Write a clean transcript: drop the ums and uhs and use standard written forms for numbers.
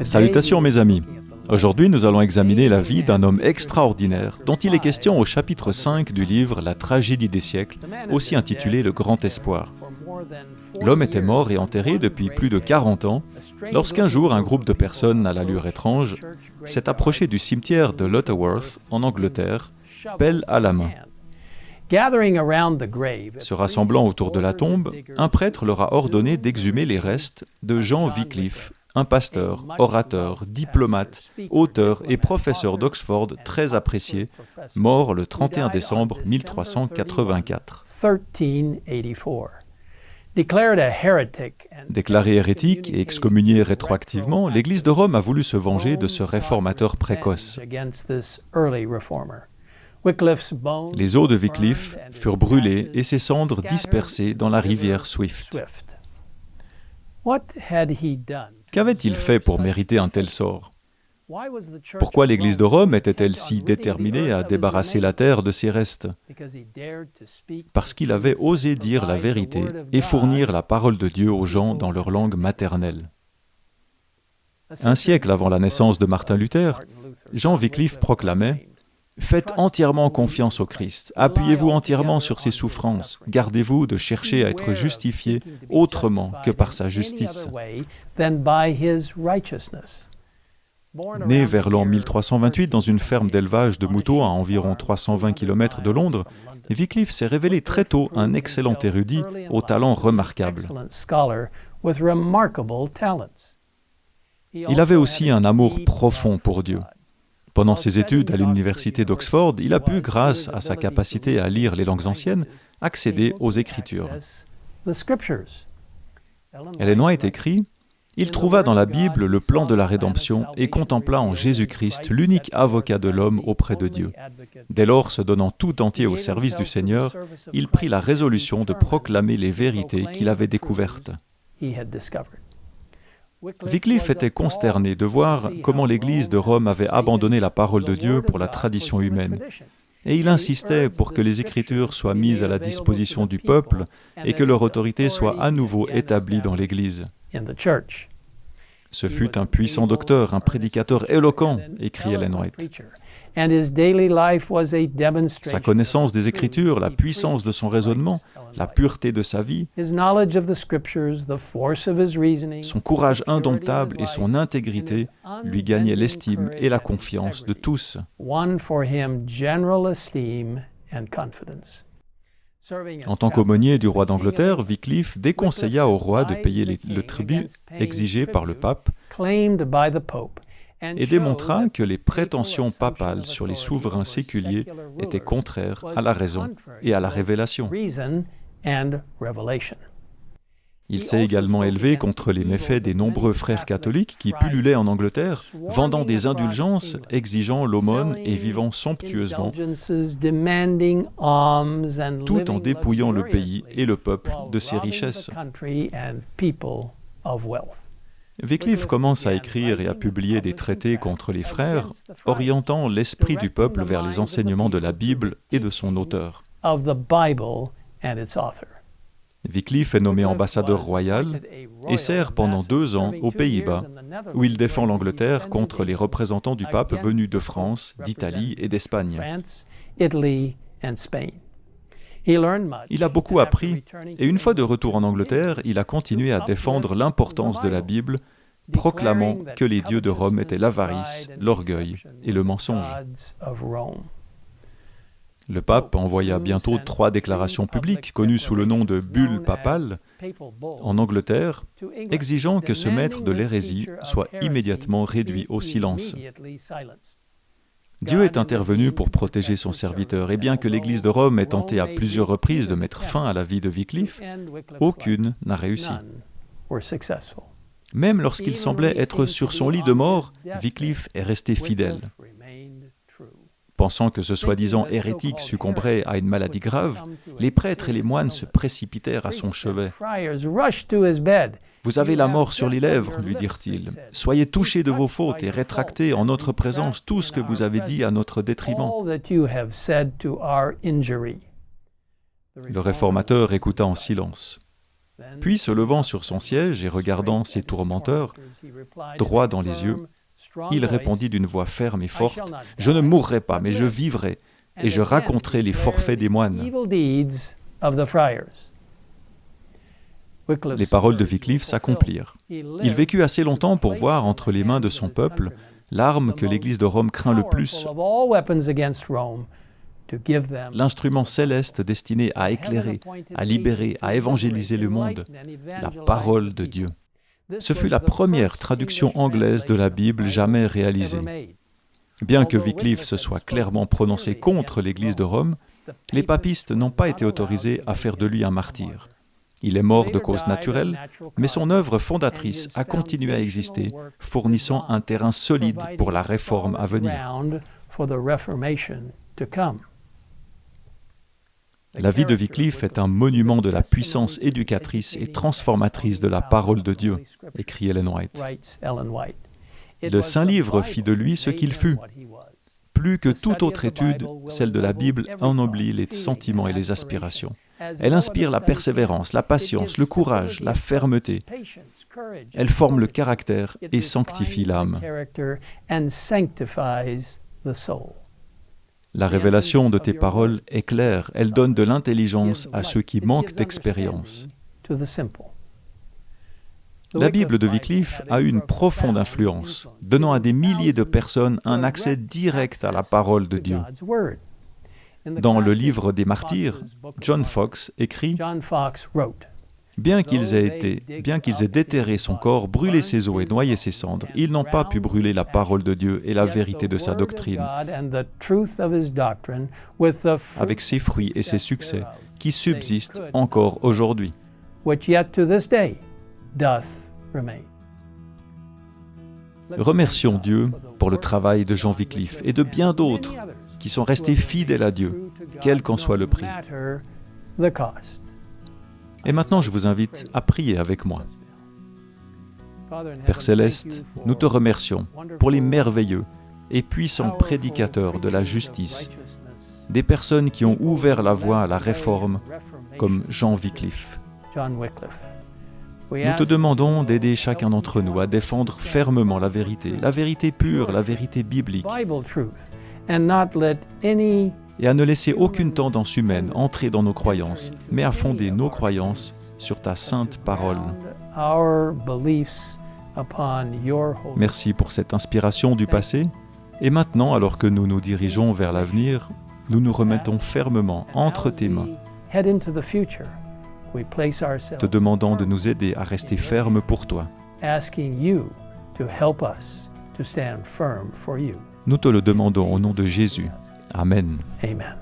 Salutations mes amis. Aujourd'hui, nous allons examiner la vie d'un homme extraordinaire dont il est question au chapitre 5 du livre La tragédie des siècles, aussi intitulé Le Grand Espoir. L'homme était mort et enterré depuis plus de 40 ans, lorsqu'un jour un groupe de personnes à l'allure étrange s'est approché du cimetière de Lutterworth, en Angleterre, pelle à la main. Se rassemblant autour de la tombe, un prêtre leur a ordonné d'exhumer les restes de John Wycliffe, un pasteur, orateur, diplomate, auteur et professeur d'Oxford très apprécié, mort le 31 décembre 1384. Déclaré hérétique et excommunié rétroactivement, l'Église de Rome a voulu se venger de ce réformateur précoce. Les os de Wycliffe furent brûlés et ses cendres dispersées dans la rivière Swift. Qu'avait-il fait pour mériter un tel sort? Pourquoi l'Église de Rome était-elle si déterminée à débarrasser la terre de ses restes? Parce qu'il avait osé dire la vérité et fournir la parole de Dieu aux gens dans leur langue maternelle. Un siècle avant la naissance de Martin Luther, John Wycliffe proclamait « Faites entièrement confiance au Christ, appuyez-vous entièrement sur ses souffrances, gardez-vous de chercher à être justifié autrement que par sa justice. » Né vers l'an 1328 dans une ferme d'élevage de moutons à environ 320 km de Londres, Wycliffe s'est révélé très tôt un excellent érudit au talent remarquable. Il avait aussi un amour profond pour Dieu. Pendant ses études à l'université d'Oxford, il a pu, grâce à sa capacité à lire les langues anciennes, accéder aux Écritures. Ellen White écrit « Il trouva dans la Bible le plan de la rédemption et contempla en Jésus-Christ l'unique avocat de l'homme auprès de Dieu. Dès lors, se donnant tout entier au service du Seigneur, il prit la résolution de proclamer les vérités qu'il avait découvertes. » Wycliffe était consterné de voir comment l'Église de Rome avait abandonné la parole de Dieu pour la tradition humaine. Et il insistait pour que les Écritures soient mises à la disposition du peuple et que leur autorité soit à nouveau établie dans l'Église. Ce fut un puissant docteur, un prédicateur éloquent, écrit Ellen White. Sa connaissance des Écritures, la puissance de son raisonnement, la pureté de sa vie, son courage indomptable et son intégrité lui gagnaient l'estime et la confiance de tous. En tant qu'aumônier du roi d'Angleterre, Wycliffe déconseilla au roi de payer le tribut exigé par le pape et démontra que les prétentions papales sur les souverains séculiers étaient contraires à la raison et à la révélation. Il s'est également élevé contre les méfaits des nombreux frères catholiques qui pullulaient en Angleterre, vendant des indulgences, exigeant l'aumône et vivant somptueusement, tout en dépouillant le pays et le peuple de ses richesses. Wycliffe commence à écrire et à publier des traités contre les frères, orientant l'esprit du peuple vers les enseignements de la Bible et de son auteur. Wycliffe est nommé ambassadeur royal et sert pendant 2 ans aux Pays-Bas, où il défend l'Angleterre contre les représentants du pape venus de France, d'Italie et d'Espagne. Il a beaucoup appris et une fois de retour en Angleterre, il a continué à défendre l'importance de la Bible, proclamant que les dieux de Rome étaient l'avarice, l'orgueil et le mensonge. Le pape envoya bientôt 3 déclarations publiques, connues sous le nom de bulles papales, en Angleterre, exigeant que ce maître de l'hérésie soit immédiatement réduit au silence. Dieu est intervenu pour protéger son serviteur, et bien que l'Église de Rome ait tenté à plusieurs reprises de mettre fin à la vie de Wycliffe, aucune n'a réussi. Même lorsqu'il semblait être sur son lit de mort, Wycliffe est resté fidèle. Pensant que ce soi-disant hérétique succomberait à une maladie grave, les prêtres et les moines se précipitèrent à son chevet. « Vous avez la mort sur les lèvres, lui dirent-ils. Soyez touchés de vos fautes et rétractez en notre présence tout ce que vous avez dit à notre détriment. » Le réformateur écouta en silence. Puis, se levant sur son siège et regardant ses tourmenteurs droit dans les yeux, il répondit d'une voix ferme et forte, « Je ne mourrai pas, mais je vivrai, et je raconterai les forfaits des moines. » Les paroles de Wycliffe s'accomplirent. Il vécut assez longtemps pour voir entre les mains de son peuple l'arme que l'Église de Rome craint le plus, l'instrument céleste destiné à éclairer, à libérer, à évangéliser le monde, la parole de Dieu. Ce fut la première traduction anglaise de la Bible jamais réalisée. Bien que Wycliffe se soit clairement prononcé contre l'Église de Rome, les papistes n'ont pas été autorisés à faire de lui un martyr. Il est mort de cause naturelle, mais son œuvre fondatrice a continué à exister, fournissant un terrain solide pour la réforme à venir. La vie de Wycliffe est un monument de la puissance éducatrice et transformatrice de la parole de Dieu, écrit Ellen White. Le Saint-Livre fit de lui ce qu'il fut. Plus que toute autre étude, celle de la Bible ennoblit les sentiments et les aspirations. Elle inspire la persévérance, la patience, le courage, la fermeté. Elle forme le caractère et sanctifie l'âme. La révélation de tes paroles est claire, elle donne de l'intelligence à ceux qui manquent d'expérience. La Bible de Wycliffe a eu une profonde influence, donnant à des milliers de personnes un accès direct à la parole de Dieu. Dans le livre des Martyrs, John Foxe écrit « Bien qu'ils aient déterré son corps, brûlé ses os et noyé ses cendres, ils n'ont pas pu brûler la parole de Dieu et la vérité de sa doctrine, avec ses fruits et ses succès, qui subsistent encore aujourd'hui. » Remercions Dieu pour le travail de Jean Wycliffe et de bien d'autres qui sont restés fidèles à Dieu, quel qu'en soit le prix. Et maintenant, je vous invite à prier avec moi. Père Céleste, nous te remercions pour les merveilleux et puissants prédicateurs de la justice, des personnes qui ont ouvert la voie à la réforme, comme Jean Wycliffe. Nous te demandons d'aider chacun d'entre nous à défendre fermement la vérité pure, la vérité biblique, et à ne laisser aucune tendance humaine entrer dans nos croyances, mais à fonder nos croyances sur ta sainte parole. Merci pour cette inspiration du passé, et maintenant, alors que nous nous dirigeons vers l'avenir, nous nous remettons fermement entre tes mains, te demandant de nous aider à rester fermes pour toi. Nous te le demandons au nom de Jésus. Amen. Amen.